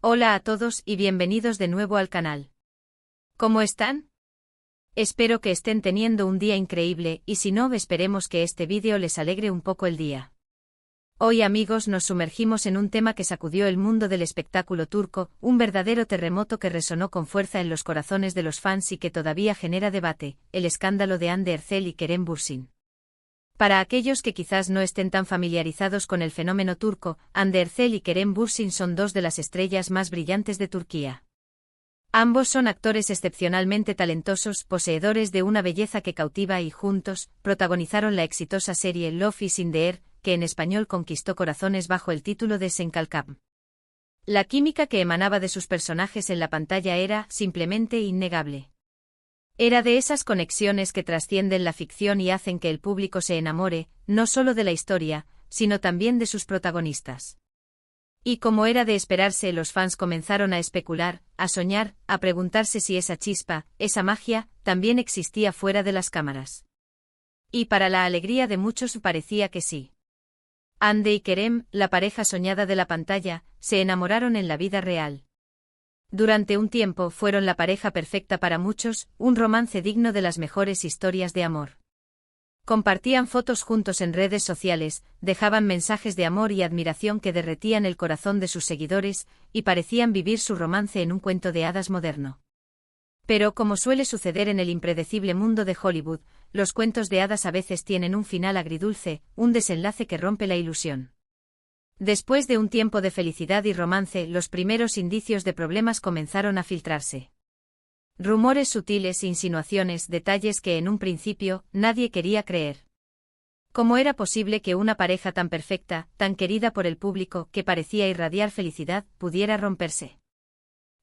Hola a todos y bienvenidos de nuevo al canal. ¿Cómo están? Espero que estén teniendo un día increíble y si no, esperemos que este vídeo les alegre un poco el día. Hoy, amigos, nos sumergimos en un tema que sacudió el mundo del espectáculo turco, un verdadero terremoto que resonó con fuerza en los corazones de los fans y que todavía genera debate: el escándalo de Hande Erçel y Kerem Bürsin. Para aquellos que quizás no estén tan familiarizados con el fenómeno turco, Hande Erçel y Kerem Bürsin son dos de las estrellas más brillantes de Turquía. Ambos son actores excepcionalmente talentosos, poseedores de una belleza que cautiva y juntos protagonizaron la exitosa serie Love is in the Air, que en español conquistó corazones bajo el título de Sen Kalkam. La química que emanaba de sus personajes en la pantalla era simplemente innegable. Era de esas conexiones que trascienden la ficción y hacen que el público se enamore, no solo de la historia, sino también de sus protagonistas. Y como era de esperarse, los fans comenzaron a especular, a soñar, a preguntarse si esa chispa, esa magia, también existía fuera de las cámaras. Y para la alegría de muchos parecía que sí. Hande y Kerem, la pareja soñada de la pantalla, se enamoraron en la vida real. Durante un tiempo fueron la pareja perfecta para muchos, un romance digno de las mejores historias de amor. Compartían fotos juntos en redes sociales, dejaban mensajes de amor y admiración que derretían el corazón de sus seguidores, y parecían vivir su romance en un cuento de hadas moderno. Pero como suele suceder en el impredecible mundo de Hollywood, los cuentos de hadas a veces tienen un final agridulce, un desenlace que rompe la ilusión. Después de un tiempo de felicidad y romance, los primeros indicios de problemas comenzaron a filtrarse. Rumores sutiles, insinuaciones, detalles que en un principio nadie quería creer. ¿Cómo era posible que una pareja tan perfecta, tan querida por el público, que parecía irradiar felicidad, pudiera romperse?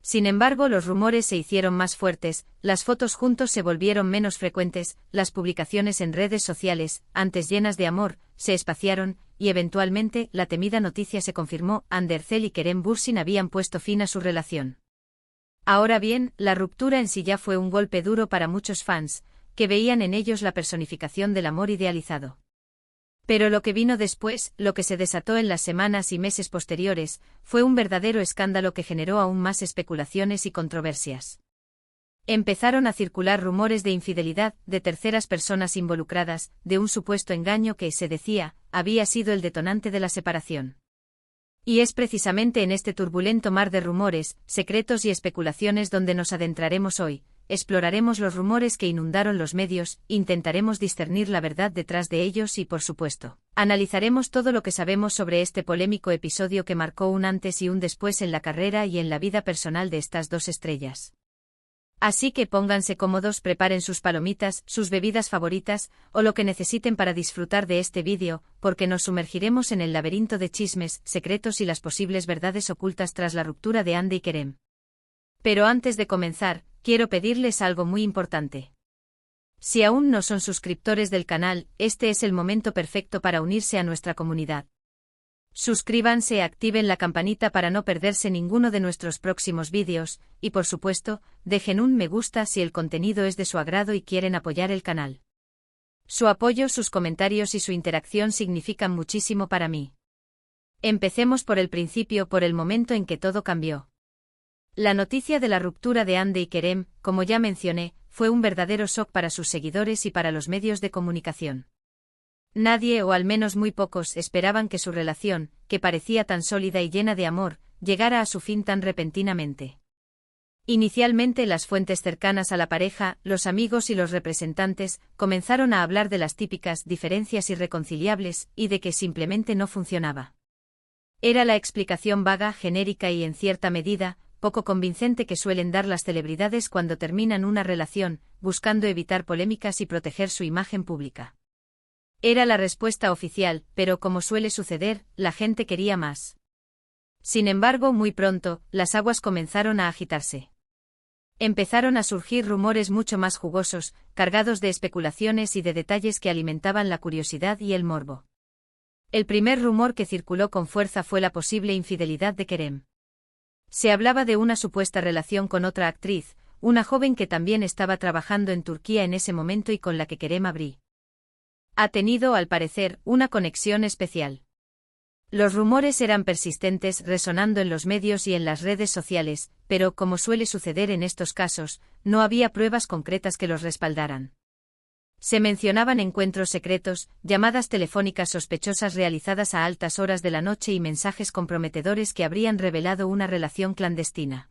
Sin embargo, los rumores se hicieron más fuertes, las fotos juntos se volvieron menos frecuentes, las publicaciones en redes sociales, antes llenas de amor, se espaciaron, y eventualmente la temida noticia se confirmó: Hande Erçel y Kerem Bürsin habían puesto fin a su relación. Ahora bien, la ruptura en sí ya fue un golpe duro para muchos fans, que veían en ellos la personificación del amor idealizado. Pero lo que vino después, lo que se desató en las semanas y meses posteriores, fue un verdadero escándalo que generó aún más especulaciones y controversias. Empezaron a circular rumores de infidelidad, de terceras personas involucradas, de un supuesto engaño que, se decía, había sido el detonante de la separación. Y es precisamente en este turbulento mar de rumores, secretos y especulaciones donde nos adentraremos hoy. Exploraremos los rumores que inundaron los medios, intentaremos discernir la verdad detrás de ellos y, por supuesto, analizaremos todo lo que sabemos sobre este polémico episodio que marcó un antes y un después en la carrera y en la vida personal de estas dos estrellas. Así que pónganse cómodos, preparen sus palomitas, sus bebidas favoritas, o lo que necesiten para disfrutar de este vídeo, porque nos sumergiremos en el laberinto de chismes, secretos y las posibles verdades ocultas tras la ruptura de Hande y Kerem. Pero antes de comenzar, quiero pedirles algo muy importante. Si aún no son suscriptores del canal, este es el momento perfecto para unirse a nuestra comunidad. Suscríbanse, activen la campanita para no perderse ninguno de nuestros próximos vídeos, y por supuesto, dejen un me gusta si el contenido es de su agrado y quieren apoyar el canal. Su apoyo, sus comentarios y su interacción significan muchísimo para mí. Empecemos por el principio, por el momento en que todo cambió. La noticia de la ruptura de Hande y Kerem, como ya mencioné, fue un verdadero shock para sus seguidores y para los medios de comunicación. Nadie, o al menos muy pocos, esperaban que su relación, que parecía tan sólida y llena de amor, llegara a su fin tan repentinamente. Inicialmente, las fuentes cercanas a la pareja, los amigos y los representantes, comenzaron a hablar de las típicas diferencias irreconciliables y de que simplemente no funcionaba. Era la explicación vaga, genérica y, en cierta medida, poco convincente que suelen dar las celebridades cuando terminan una relación, buscando evitar polémicas y proteger su imagen pública. Era la respuesta oficial, pero como suele suceder, la gente quería más. Sin embargo, muy pronto, las aguas comenzaron a agitarse. Empezaron a surgir rumores mucho más jugosos, cargados de especulaciones y de detalles que alimentaban la curiosidad y el morbo. El primer rumor que circuló con fuerza fue la posible infidelidad de Kerem. Se hablaba de una supuesta relación con otra actriz, una joven que también estaba trabajando en Turquía en ese momento y con la que Kerem ha tenido, al parecer, una conexión especial. Los rumores eran persistentes, resonando en los medios y en las redes sociales, pero, como suele suceder en estos casos, no había pruebas concretas que los respaldaran. Se mencionaban encuentros secretos, llamadas telefónicas sospechosas realizadas a altas horas de la noche y mensajes comprometedores que habrían revelado una relación clandestina.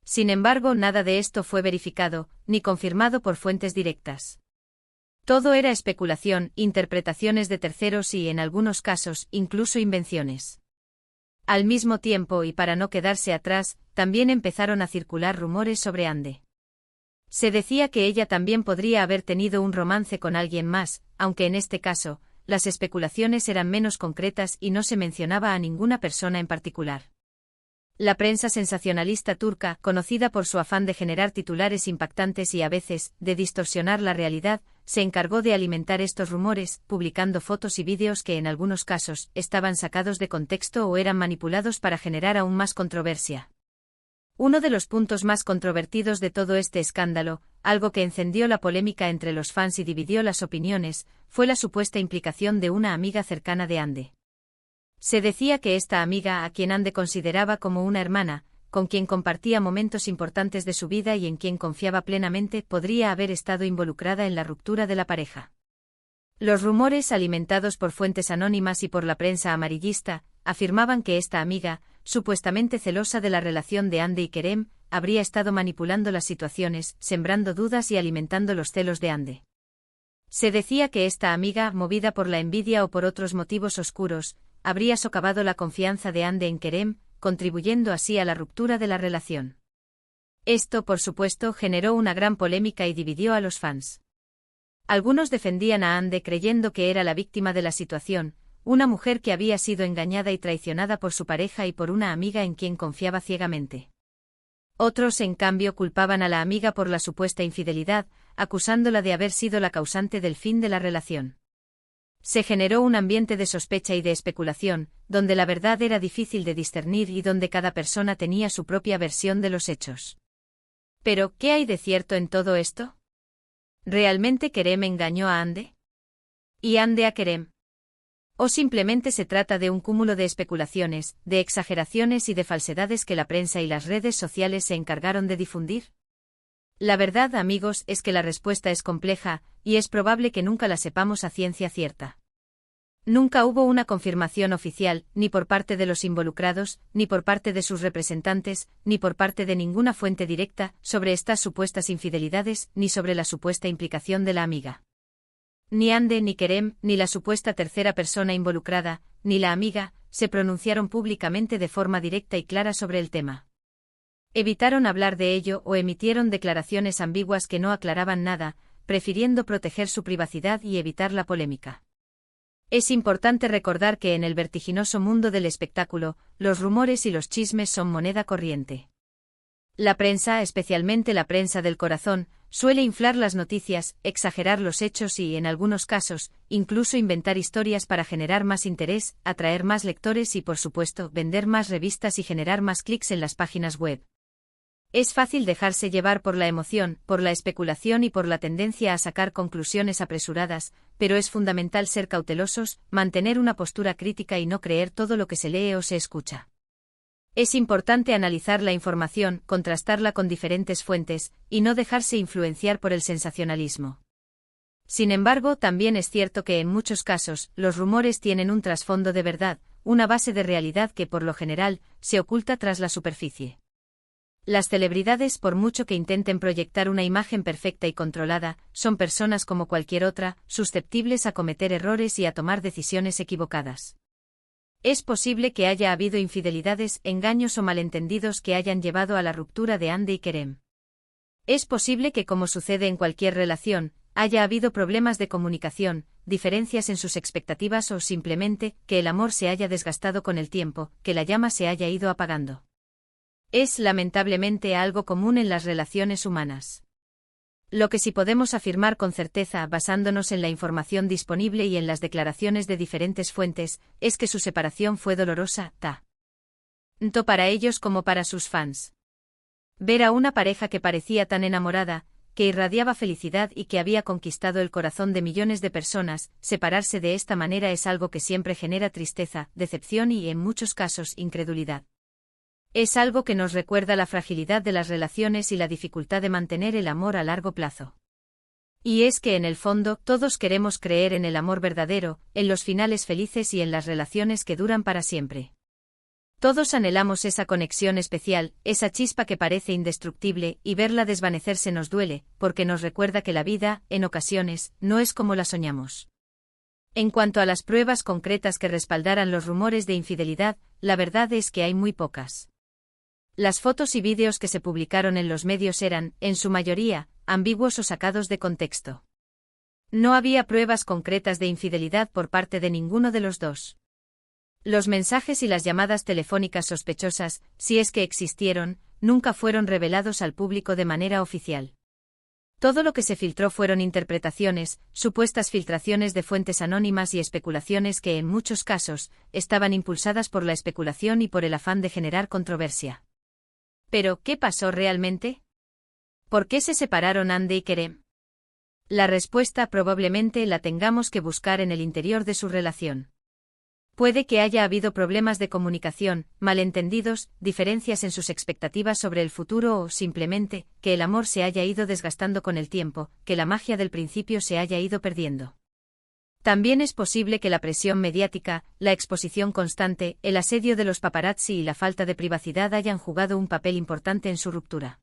Sin embargo, nada de esto fue verificado, ni confirmado por fuentes directas. Todo era especulación, interpretaciones de terceros y, en algunos casos, incluso invenciones. Al mismo tiempo, y para no quedarse atrás, también empezaron a circular rumores sobre Ande. Se decía que ella también podría haber tenido un romance con alguien más, aunque en este caso, las especulaciones eran menos concretas y no se mencionaba a ninguna persona en particular. La prensa sensacionalista turca, conocida por su afán de generar titulares impactantes y a veces, de distorsionar la realidad, se encargó de alimentar estos rumores, publicando fotos y vídeos que en algunos casos, estaban sacados de contexto o eran manipulados para generar aún más controversia. Uno de los puntos más controvertidos de todo este escándalo, algo que encendió la polémica entre los fans y dividió las opiniones, fue la supuesta implicación de una amiga cercana de Ande. Se decía que esta amiga, a quien Ande consideraba como una hermana, con quien compartía momentos importantes de su vida y en quien confiaba plenamente, podría haber estado involucrada en la ruptura de la pareja. Los rumores, alimentados por fuentes anónimas y por la prensa amarillista, afirmaban que esta amiga, supuestamente celosa de la relación de Ande y Kerem, habría estado manipulando las situaciones, sembrando dudas y alimentando los celos de Ande. Se decía que esta amiga, movida por la envidia o por otros motivos oscuros, habría socavado la confianza de Ande en Kerem, contribuyendo así a la ruptura de la relación. Esto, por supuesto, generó una gran polémica y dividió a los fans. Algunos defendían a Ande creyendo que era la víctima de la situación, una mujer que había sido engañada y traicionada por su pareja y por una amiga en quien confiaba ciegamente. Otros, en cambio, culpaban a la amiga por la supuesta infidelidad, acusándola de haber sido la causante del fin de la relación. Se generó un ambiente de sospecha y de especulación, donde la verdad era difícil de discernir y donde cada persona tenía su propia versión de los hechos. Pero, ¿qué hay de cierto en todo esto? ¿Realmente Kerem engañó a Ande? ¿Y Ande a Kerem? ¿O simplemente se trata de un cúmulo de especulaciones, de exageraciones y de falsedades que la prensa y las redes sociales se encargaron de difundir? La verdad, amigos, es que la respuesta es compleja, y es probable que nunca la sepamos a ciencia cierta. Nunca hubo una confirmación oficial, ni por parte de los involucrados, ni por parte de sus representantes, ni por parte de ninguna fuente directa, sobre estas supuestas infidelidades, ni sobre la supuesta implicación de la amiga. Ni Ande ni Kerem, ni la supuesta tercera persona involucrada, ni la amiga, se pronunciaron públicamente de forma directa y clara sobre el tema. Evitaron hablar de ello o emitieron declaraciones ambiguas que no aclaraban nada, prefiriendo proteger su privacidad y evitar la polémica. Es importante recordar que en el vertiginoso mundo del espectáculo, los rumores y los chismes son moneda corriente. La prensa, especialmente la prensa del corazón, suele inflar las noticias, exagerar los hechos y, en algunos casos, incluso inventar historias para generar más interés, atraer más lectores y, por supuesto, vender más revistas y generar más clics en las páginas web. Es fácil dejarse llevar por la emoción, por la especulación y por la tendencia a sacar conclusiones apresuradas, pero es fundamental ser cautelosos, mantener una postura crítica y no creer todo lo que se lee o se escucha. Es importante analizar la información, contrastarla con diferentes fuentes, y no dejarse influenciar por el sensacionalismo. Sin embargo, también es cierto que en muchos casos, los rumores tienen un trasfondo de verdad, una base de realidad que por lo general, se oculta tras la superficie. Las celebridades, por mucho que intenten proyectar una imagen perfecta y controlada, son personas como cualquier otra, susceptibles a cometer errores y a tomar decisiones equivocadas. Es posible que haya habido infidelidades, engaños o malentendidos que hayan llevado a la ruptura de Ande y Kerem. Es posible que, como sucede en cualquier relación, haya habido problemas de comunicación, diferencias en sus expectativas o simplemente, que el amor se haya desgastado con el tiempo, que la llama se haya ido apagando. Es, lamentablemente, algo común en las relaciones humanas. Lo que sí podemos afirmar con certeza, basándonos en la información disponible y en las declaraciones de diferentes fuentes, es que su separación fue dolorosa, tanto para ellos como para sus fans. Ver a una pareja que parecía tan enamorada, que irradiaba felicidad y que había conquistado el corazón de millones de personas, separarse de esta manera es algo que siempre genera tristeza, decepción y, en muchos casos, incredulidad. Es algo que nos recuerda la fragilidad de las relaciones y la dificultad de mantener el amor a largo plazo. Y es que en el fondo, todos queremos creer en el amor verdadero, en los finales felices y en las relaciones que duran para siempre. Todos anhelamos esa conexión especial, esa chispa que parece indestructible, y verla desvanecerse nos duele, porque nos recuerda que la vida, en ocasiones, no es como la soñamos. En cuanto a las pruebas concretas que respaldaran los rumores de infidelidad, la verdad es que hay muy pocas. Las fotos y vídeos que se publicaron en los medios eran, en su mayoría, ambiguos o sacados de contexto. No había pruebas concretas de infidelidad por parte de ninguno de los dos. Los mensajes y las llamadas telefónicas sospechosas, si es que existieron, nunca fueron revelados al público de manera oficial. Todo lo que se filtró fueron interpretaciones, supuestas filtraciones de fuentes anónimas y especulaciones que en muchos casos, estaban impulsadas por la especulación y por el afán de generar controversia. ¿Pero qué pasó realmente? ¿Por qué se separaron Andy y Kerem? La respuesta probablemente la tengamos que buscar en el interior de su relación. Puede que haya habido problemas de comunicación, malentendidos, diferencias en sus expectativas sobre el futuro o, simplemente, que el amor se haya ido desgastando con el tiempo, que la magia del principio se haya ido perdiendo. También es posible que la presión mediática, la exposición constante, el asedio de los paparazzi y la falta de privacidad hayan jugado un papel importante en su ruptura.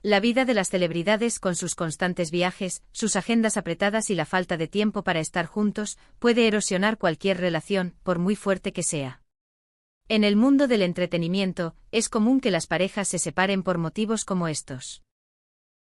La vida de las celebridades con sus constantes viajes, sus agendas apretadas y la falta de tiempo para estar juntos, puede erosionar cualquier relación, por muy fuerte que sea. En el mundo del entretenimiento, es común que las parejas se separen por motivos como estos.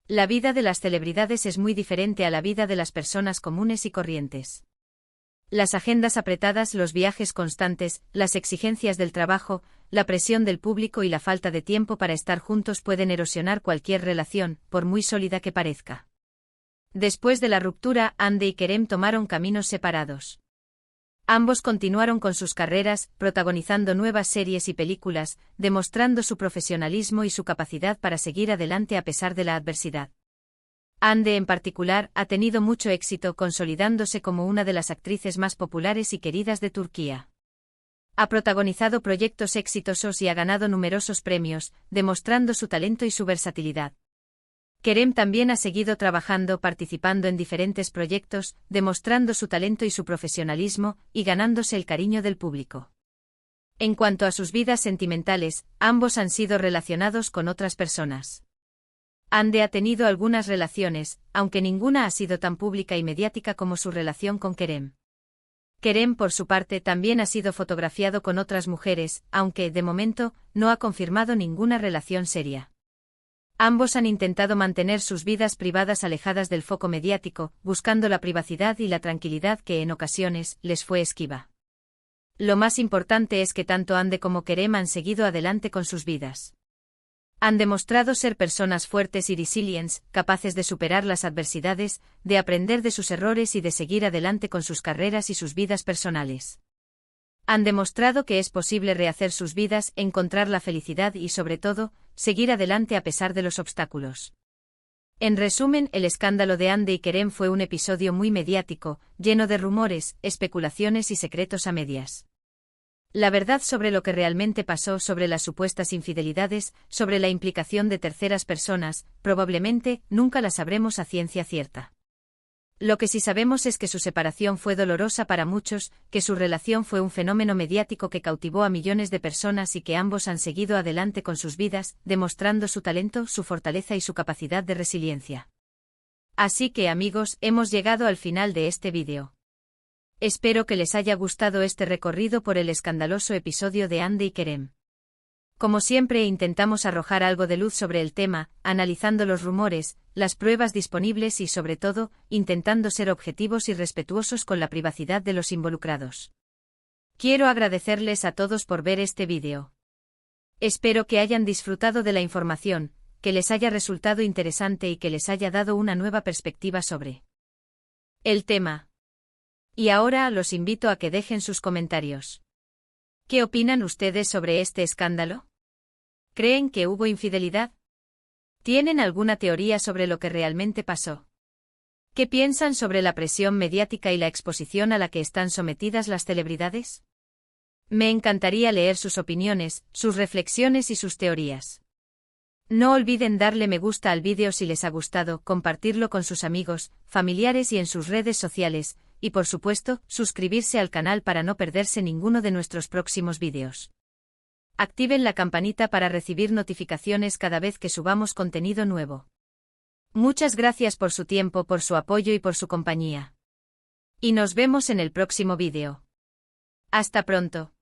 La vida de las celebridades es muy diferente a la vida de las personas comunes y corrientes. Las agendas apretadas, los viajes constantes, las exigencias del trabajo, la presión del público y la falta de tiempo para estar juntos pueden erosionar cualquier relación, por muy sólida que parezca. Después de la ruptura, Andy y Kerem tomaron caminos separados. Ambos continuaron con sus carreras, protagonizando nuevas series y películas, demostrando su profesionalismo y su capacidad para seguir adelante a pesar de la adversidad. Andy en particular ha tenido mucho éxito consolidándose como una de las actrices más populares y queridas de Turquía. Ha protagonizado proyectos exitosos y ha ganado numerosos premios, demostrando su talento y su versatilidad. Kerem también ha seguido trabajando, participando en diferentes proyectos, demostrando su talento y su profesionalismo, y ganándose el cariño del público. En cuanto a sus vidas sentimentales, ambos han sido relacionados con otras personas. Andy ha tenido algunas relaciones, aunque ninguna ha sido tan pública y mediática como su relación con Kerem. Kerem, por su parte, también ha sido fotografiado con otras mujeres, aunque, de momento, no ha confirmado ninguna relación seria. Ambos han intentado mantener sus vidas privadas alejadas del foco mediático, buscando la privacidad y la tranquilidad que en ocasiones les fue esquiva. Lo más importante es que tanto Andy como Kerem han seguido adelante con sus vidas. Han demostrado ser personas fuertes y resilientes, capaces de superar las adversidades, de aprender de sus errores y de seguir adelante con sus carreras y sus vidas personales. Han demostrado que es posible rehacer sus vidas, encontrar la felicidad y, sobre todo, seguir adelante a pesar de los obstáculos. En resumen, el escándalo de Andy y Kerem fue un episodio muy mediático, lleno de rumores, especulaciones y secretos a medias. La verdad sobre lo que realmente pasó, sobre las supuestas infidelidades, sobre la implicación de terceras personas, probablemente nunca la sabremos a ciencia cierta. Lo que sí sabemos es que su separación fue dolorosa para muchos, que su relación fue un fenómeno mediático que cautivó a millones de personas y que ambos han seguido adelante con sus vidas, demostrando su talento, su fortaleza y su capacidad de resiliencia. Así que, amigos, hemos llegado al final de este vídeo. Espero que les haya gustado este recorrido por el escandaloso episodio de Andy y Kerem. Como siempre, intentamos arrojar algo de luz sobre el tema, analizando los rumores, las pruebas disponibles y, sobre todo, intentando ser objetivos y respetuosos con la privacidad de los involucrados. Quiero agradecerles a todos por ver este vídeo. Espero que hayan disfrutado de la información, que les haya resultado interesante y que les haya dado una nueva perspectiva sobre el tema. Y ahora los invito a que dejen sus comentarios. ¿Qué opinan ustedes sobre este escándalo? ¿Creen que hubo infidelidad? ¿Tienen alguna teoría sobre lo que realmente pasó? ¿Qué piensan sobre la presión mediática y la exposición a la que están sometidas las celebridades? Me encantaría leer sus opiniones, sus reflexiones y sus teorías. No olviden darle me gusta al vídeo si les ha gustado, compartirlo con sus amigos, familiares y en sus redes sociales, y por supuesto, suscribirse al canal para no perderse ninguno de nuestros próximos vídeos. Activen la campanita para recibir notificaciones cada vez que subamos contenido nuevo. Muchas gracias por su tiempo, por su apoyo y por su compañía. Y nos vemos en el próximo vídeo. Hasta pronto.